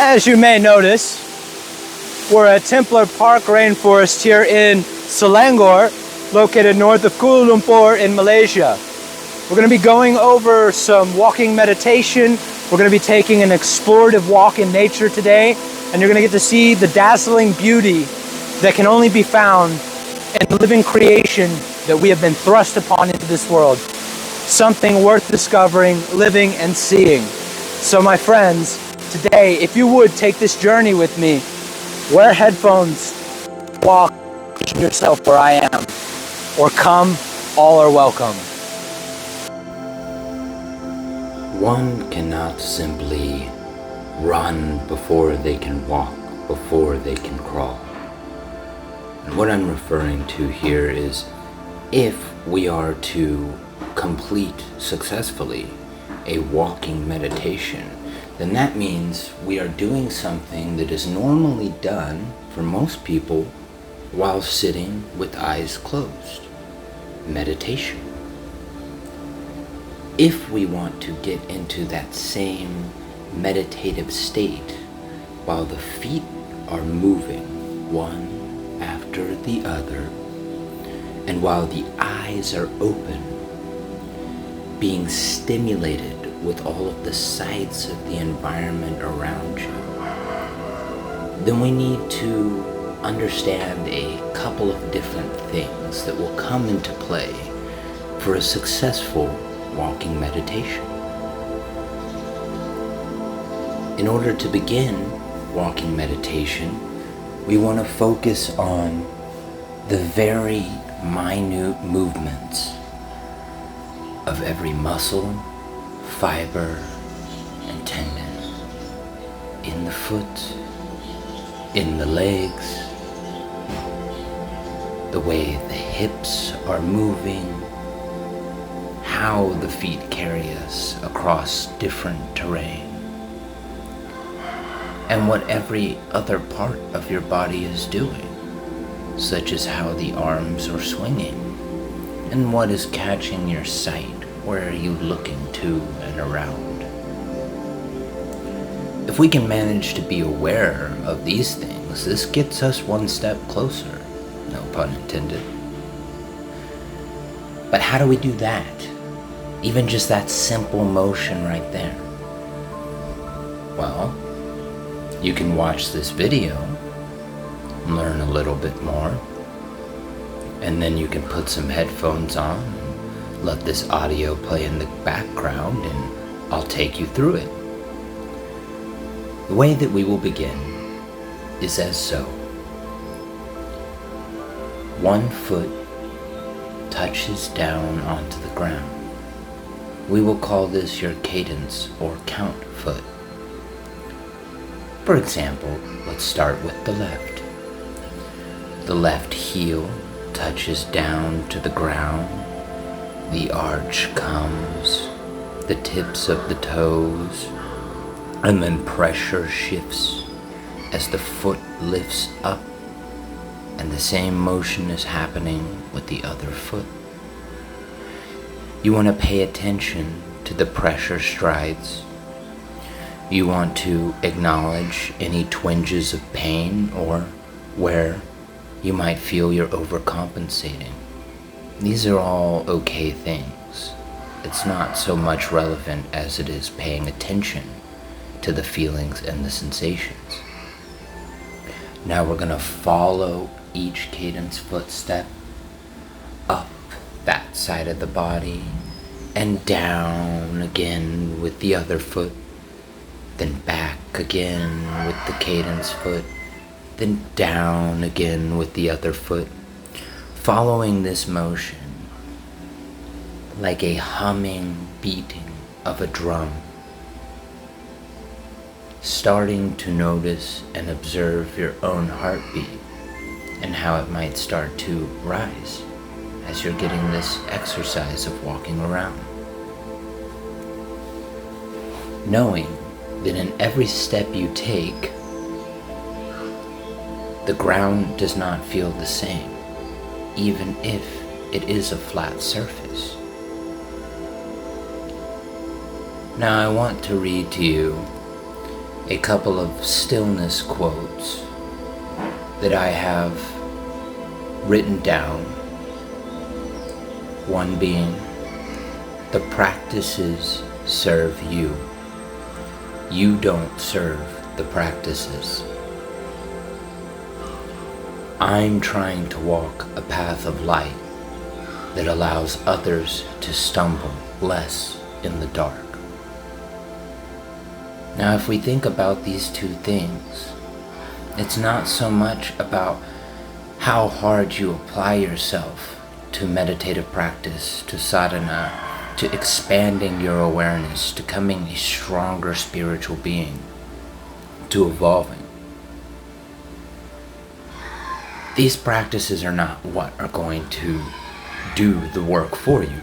As you may notice, we're at Templar Park Rainforest here in Selangor, located north of Kuala Lumpur in Malaysia. We're going to be going over some walking meditation. We're going to be taking an explorative walk in nature today, and you're going to get to see the dazzling beauty that can only be found in the living creation that we have been thrust upon into this world. Something worth discovering, living, and seeing. So my friends, today, if you would take this journey with me, wear headphones, walk yourself where I am, or come, all are welcome. One cannot simply run before they can walk, before they can crawl. And what I'm referring to here is, if we are to complete successfully a walking meditation, then that means we are doing something that is normally done for most people while sitting with eyes closed. Meditation. If we want to get into that same meditative state while the feet are moving one after the other, and while the eyes are open, being stimulated with all of the sights of the environment around you, then we need to understand a couple of different things that will come into play for a successful walking meditation. In order to begin walking meditation, we want to focus on the very minute movements of every muscle, fiber, and tendon in the foot, in the legs, the way the hips are moving, how the feet carry us across different terrain, and what every other part of your body is doing, such as how the arms are swinging, and what is catching your sight. Where are you looking to and around? If we can manage to be aware of these things, this gets us one step closer, no pun intended. But how do we do that? Even just that simple motion right there. Well, you can watch this video, learn a little bit more, and then you can put some headphones on, let this audio play in the background, and I'll take you through it. The way that we will begin is as so. One foot touches down onto the ground. We will call this your cadence or count foot. For example, let's start with the left. The left heel touches down to the ground. The arch comes, the tips of the toes, and then pressure shifts as the foot lifts up, and the same motion is happening with the other foot. You want to pay attention to the pressure strides. You want to acknowledge any twinges of pain or where you might feel you're overcompensating. These are all okay things. It's not so much relevant as it is paying attention to the feelings and the sensations. Now we're going to follow each cadence footstep up that side of the body and down again with the other foot, then back again with the cadence foot, then down again with the other foot, following this motion like a humming beating of a drum, starting to notice and observe your own heartbeat and how it might start to rise as you're getting this exercise of walking around. Knowing that in every step you take, the ground does not feel the same, even if it is a flat surface. Now I want to read to you a couple of stillness quotes that I have written down. One being, the practices serve you. You don't serve the practices. I'm trying to walk a path of light that allows others to stumble less in the dark. Now, if we think about these two things, it's not so much about how hard you apply yourself to meditative practice, to sadhana, to expanding your awareness, to becoming a stronger spiritual being, to evolving. These practices are not what are going to do the work for you.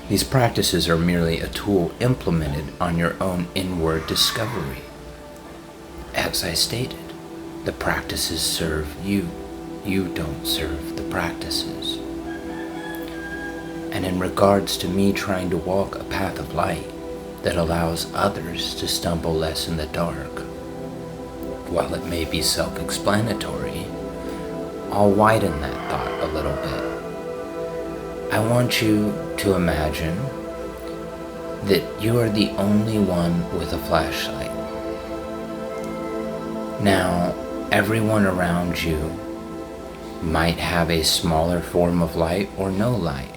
These practices are merely a tool implemented on your own inward discovery. As I stated, the practices serve you. You don't serve the practices. And in regards to me trying to walk a path of light that allows others to stumble less in the dark, while it may be self-explanatory, I'll widen that thought a little bit. I want you to imagine that you are the only one with a flashlight. Now, everyone around you might have a smaller form of light or no light,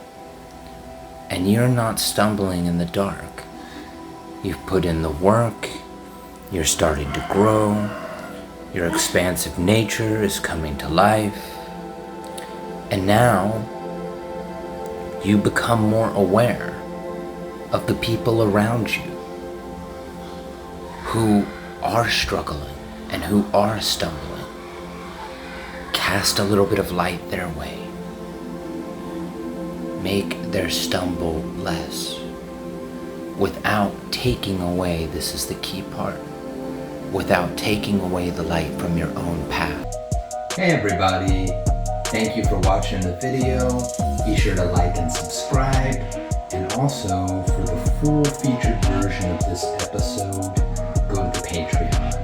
and you're not stumbling in the dark. You've put in the work, you're starting to grow, your expansive nature is coming to life, and now you become more aware of the people around you who are struggling and who are stumbling. Cast a little bit of light their way. Make their stumble less without taking away, this is the key part, without taking away the light from your own path. Hey everybody, thank you for watching the video. Be sure to like and subscribe, and also for the full featured version of this episode, go to Patreon.